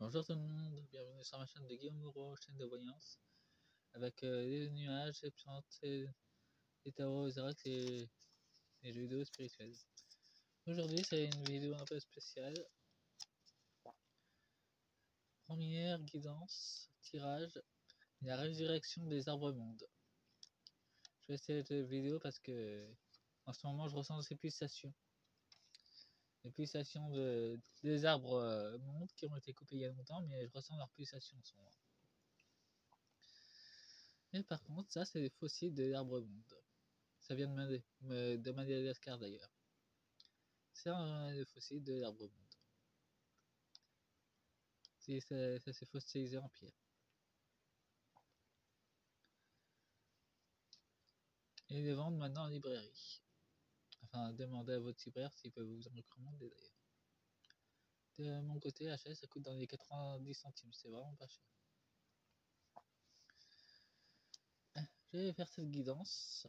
Bonjour tout le monde, bienvenue sur ma chaîne de Guillaume Moreau, chaîne de voyance, avec les nuages, les plantes, les tarots, les oracles et les jeux vidéo spirituels. Aujourd'hui c'est une vidéo un peu spéciale. Première guidance, tirage, la résurrection des arbres mondes. Je fais cette vidéo parce que en ce moment je ressens ces pulsations. Les pulsations des arbres mondes qui ont été coupés il y a longtemps, mais je ressens leurs pulsations en ce moment. Et par contre, ça c'est des fossiles de l'arbre monde. Ça vient de Madagascar d'ailleurs. C'est un fossile de l'arbre monde. Ça s'est fossilisé en pierre. Et ils les vendent maintenant en librairie. Enfin, demandez à votre libraire s'il peut vous en recommander d'ailleurs. De mon côté, HL, ça coûte dans les 90 centimes, c'est vraiment pas cher. Je vais faire cette guidance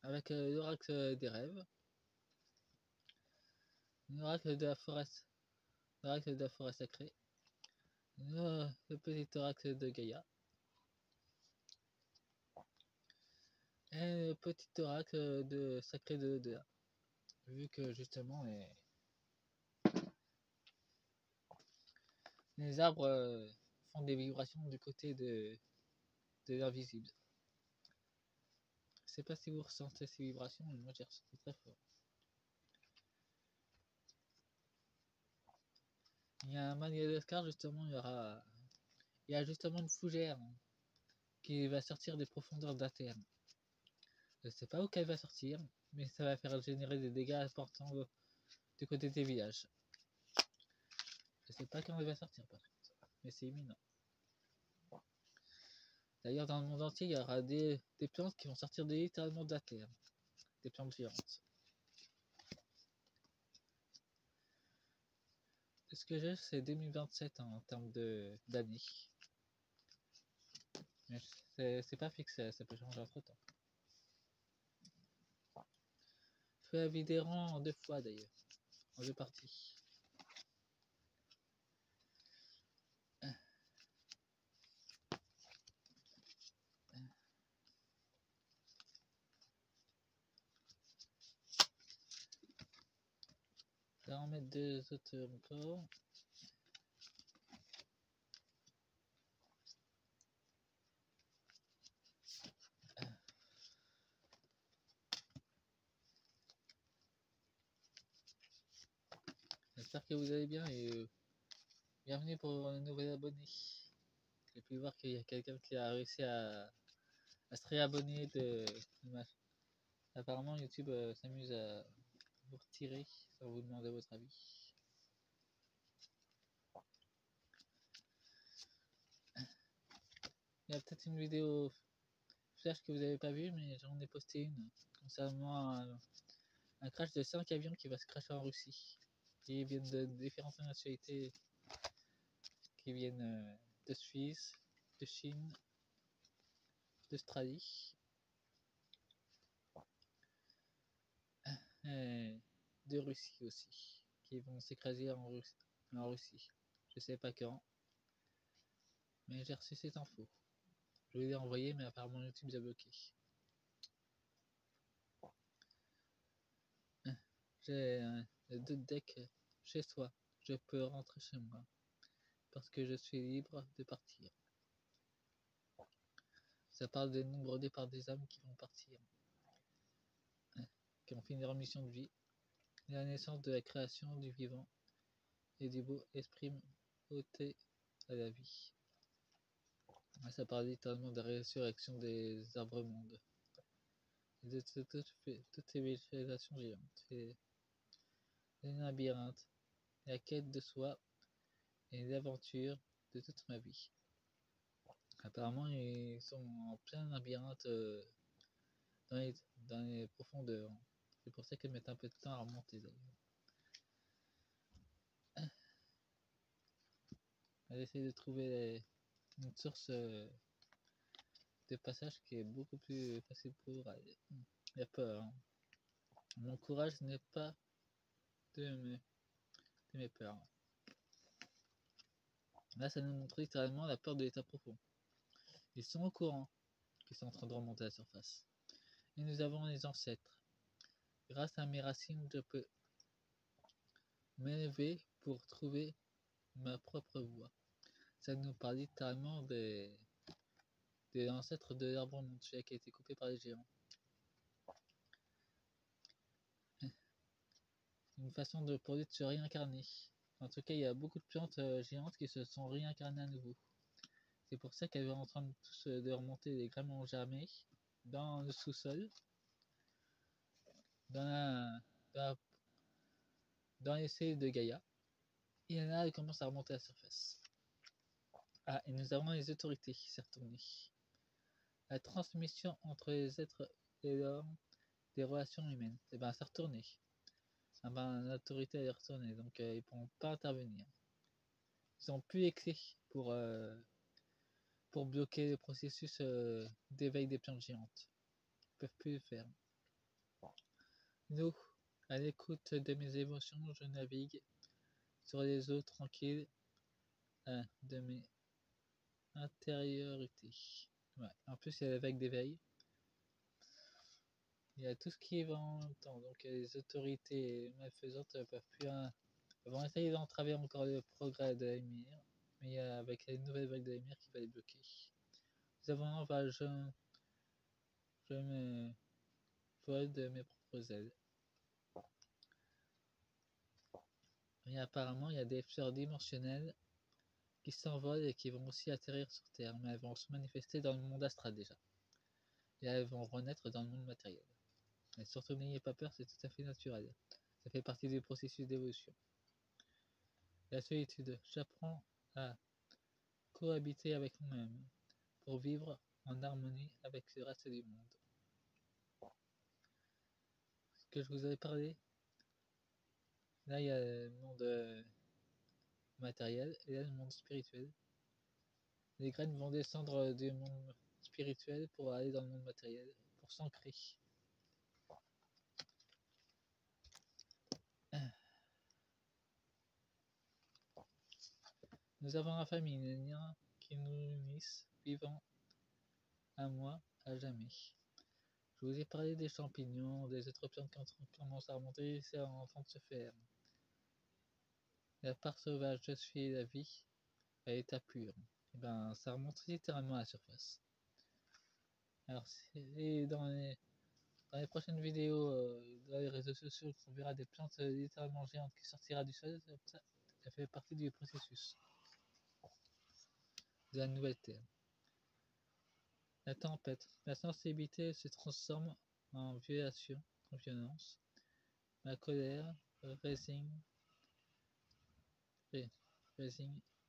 avec l'oracle des rêves, l'oracle de la forêt, l'oracle de la forêt sacrée, le petit oracle de Gaïa, et le petit oracle de sacré de l'au-delà. Vu que justement les arbres font des vibrations du côté de l'invisible. Je sais pas si vous ressentez ces vibrations, mais moi j'ai ressenti très fort. Il y a un Madagascar justement, il y a justement une fougère qui va sortir des profondeurs de la terre. Je sais pas où qu'elle va sortir, mais ça va faire générer des dégâts importants du côté des villages. Je sais pas quand elle va sortir par contre, mais c'est imminent. D'ailleurs dans le monde entier, il y aura des plantes qui vont sortir littéralement de la terre. Des plantes géantes. Ce que j'ai, c'est 2027 en termes d'année. Mais c'est pas fixe, ça peut changer entre temps. Je fais la vidéo en 2 fois d'ailleurs, en 2 parties. Je vais en mettre 2 autres encore. J'espère que vous allez bien et bienvenue pour un nouvel abonné. J'ai pu voir qu'il y a quelqu'un qui a réussi à se réabonner de ma... Apparemment YouTube s'amuse à vous retirer sans vous demander votre avis. Il y a peut-être une vidéo flash que vous n'avez pas vue, mais j'en ai posté une concernant un crash de 5 avions qui va se crasher en Russie. Qui viennent de différentes nationalités, qui viennent de Suisse, de Chine, d'Australie, et de Russie aussi, qui vont s'écraser en Russie. Je sais pas quand, mais j'ai reçu cette info. Je l'ai envoyé, mais apparemment YouTube a bloqué. J'ai 2 decks chez soi. Je peux rentrer chez moi parce que je suis libre de partir. Ça parle des nombreux départs des âmes qui vont partir, qui ont fini leur mission de vie, la naissance de la création du vivant et du beau esprit ôté à la vie. Ça parle littéralement de la résurrection des arbres mondes et de toutes ces végétations géantes, et les labyrinthes, la quête de soi et l'aventure de toute ma vie. Apparemment, ils sont en plein labyrinthe dans les profondeurs. C'est pour ça qu'ils mettent un peu de temps à remonter d'ailleurs. Elle essaie de trouver une source de passage qui est beaucoup plus facile pour elle. Il y a peur. Hein. Mon courage n'est pas de mes peurs. Là, ça nous montre littéralement la peur de l'état profond. Ils sont au courant qu'ils sont en train de remonter à la surface. Et nous avons les ancêtres. Grâce à mes racines, je peux m'élever pour trouver ma propre voie. Ça nous parle littéralement des ancêtres de l'arbre monde, celui qui a été coupé par les géants. Une façon pour lui de se réincarner. En tout cas, il y a beaucoup de plantes géantes qui se sont réincarnées à nouveau. C'est pour ça qu'elles sont en train de tous de remonter des graines ont germé dans le sous-sol, dans les cellules de Gaïa. Et là, elles commencent à remonter à la surface. Ah, et nous avons les autorités qui s'est retournée. La transmission entre les êtres et l'homme des relations humaines. Et ben, ça a retourné. Ah ben, l'autorité est retournée, donc ils ne pourront pas intervenir. Ils n'ont plus les clés pour bloquer le processus d'éveil des plantes géantes. Ils ne peuvent plus le faire. Nous, à l'écoute de mes émotions, je navigue sur les eaux tranquilles de mes intériorités. Ouais. En plus, il y a la vague d'éveil. Il y a tout ce qui va en même temps. Donc, les autorités malfaisantes ne peuvent plus. Elles vont essayer d'entraver encore le progrès de la lumière. Mais il y a avec les nouvelles vagues de la lumière qui va les bloquer. Nous avons je me vole de mes propres ailes. Et apparemment, il y a des fleurs dimensionnelles qui s'envolent et qui vont aussi atterrir sur Terre, mais elles vont se manifester dans le monde astral déjà. Et elles vont renaître dans le monde matériel. Mais surtout, n'ayez pas peur, c'est tout à fait naturel. Ça fait partie du processus d'évolution. La solitude. J'apprends à cohabiter avec moi-même pour vivre en harmonie avec le reste du monde. Ce que je vous avais parlé, là il y a le monde matériel et là le monde spirituel. Les graines vont descendre du monde spirituel pour aller dans le monde matériel, pour s'ancrer. Nous avons la famille, les liens qui nous unissent, vivant à moi, à jamais. Je vous ai parlé des champignons, des autres plantes qui commencent à remonter, c'est en train de se faire. La part sauvage, je suis la vie, à l'état pur. Et ben, ça remonte littéralement à la surface. Alors, dans les prochaines vidéos, dans les réseaux sociaux, on verra des plantes littéralement géantes qui sortira du sol, ça fait partie du processus de la nouvelle Terre. La tempête. La sensibilité se transforme en violation, en violence. La colère, résigne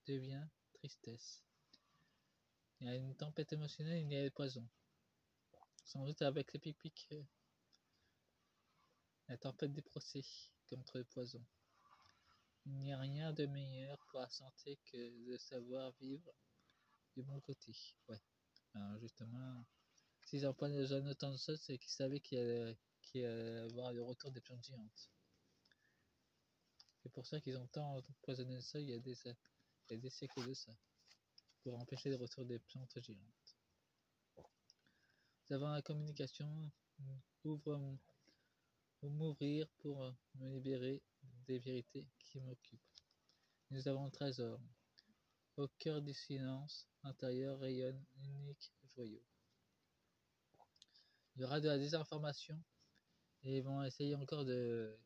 devient tristesse. Il y a une tempête émotionnelle, il y a le poison. Sans doute avec les pic-pic, la tempête des procès contre le poison. Il n'y a rien de meilleur pour la santé que de savoir vivre du bon côté. Ouais. Alors justement, s'ils empoignent déjà autant de choses, c'est qu'ils savaient qu'il allait avoir le retour des plantes géantes. C'est pour ça qu'ils ont tant empoisonné le sol il y a des siècles de ça, pour empêcher le retour des plantes géantes. Nous avons la communication, m'ouvrir pour me libérer des vérités qui m'occupent. Nous avons le trésor. Au cœur du silence intérieur rayonne unique joyau. Il y aura de la désinformation et ils vont essayer encore de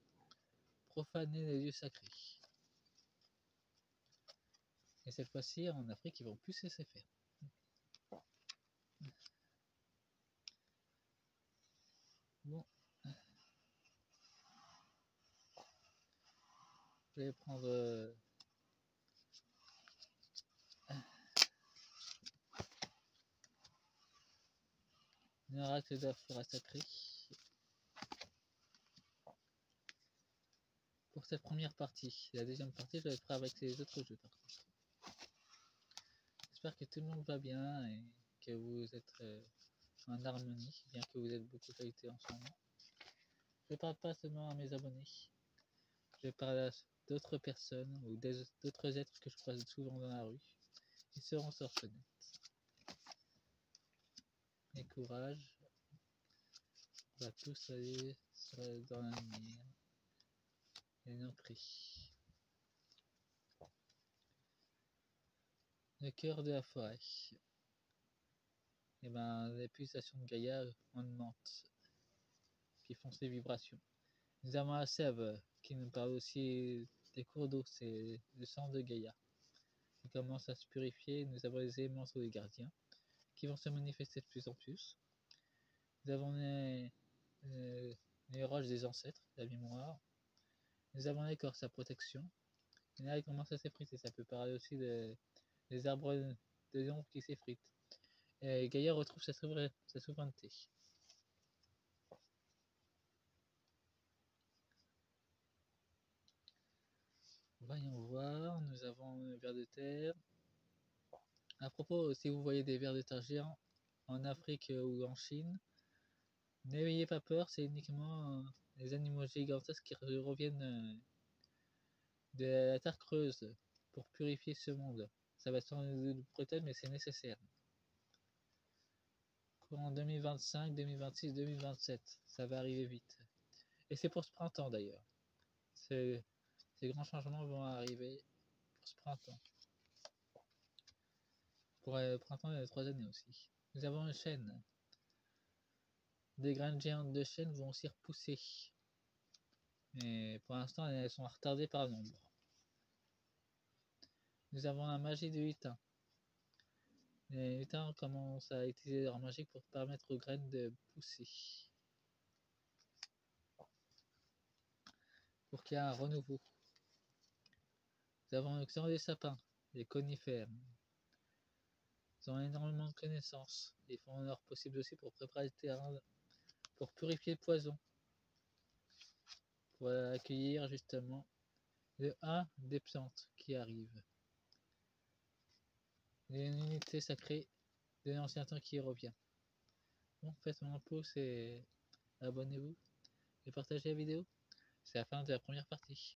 profaner les lieux sacrés. Et cette fois-ci, en Afrique, ils vont plus se laisser faire. Bon. Je vais prendre... un oracle d'Afura sacré. Pour cette première partie. La deuxième partie, je la ferai avec les autres jeux par contre. J'espère que tout le monde va bien et que vous êtes en harmonie, bien que vous êtes beaucoup qualité en ce moment. Je parle pas seulement à mes abonnés. Je parle d'autres personnes ou d'autres êtres que je croise souvent dans la rue. Ils seront se reconnaître. Et courage, on va tous aller dans la lumière et nos cris. Le cœur de la forêt. Et ben, les pulsations de Gaïa augmentent, qui font ces vibrations. Nous avons la sève, qui nous parle aussi des cours d'eau, c'est le sang de Gaïa, qui commence à se purifier. Nous avons les élémentaux des gardiens, qui vont se manifester de plus en plus. Nous avons les roches des ancêtres, la mémoire. Nous avons l'écorce, sa protection. Et là, il commence à s'effriter. Ça peut parler aussi des arbres de l'ombre qui s'effritent. Et Gaïa retrouve sa souveraineté. Voyons voir, nous avons un ver de terre. À propos, si vous voyez des vers de terre géants en Afrique ou en Chine, n'ayez pas peur, c'est uniquement les animaux gigantesques qui reviennent de la terre creuse pour purifier ce monde. Ça va sans doute brutal, mais c'est nécessaire. En 2025, 2026, 2027, ça va arriver vite. Et c'est pour ce printemps d'ailleurs. Ces grands changements vont arriver pour ce printemps. Pour le printemps, il y a 3 années aussi. Nous avons une chêne. Des graines géantes de chêne vont aussi repousser. Mais pour l'instant, elles sont retardées par l'ombre. Nous avons la magie du lutin. Les lutins commencent à utiliser leur magie pour permettre aux graines de pousser. Pour qu'il y ait un renouveau. Nous avons le clan des sapins, les conifères. Ils ont énormément de connaissances. Ils font leur possible aussi pour préparer le terrain, pour purifier le poison. Pour accueillir justement le 1 des plantes qui arrivent. Une unité sacrée de l'ancien temps qui revient. Bon, faites un pouce et abonnez-vous et partagez la vidéo. C'est la fin de la première partie.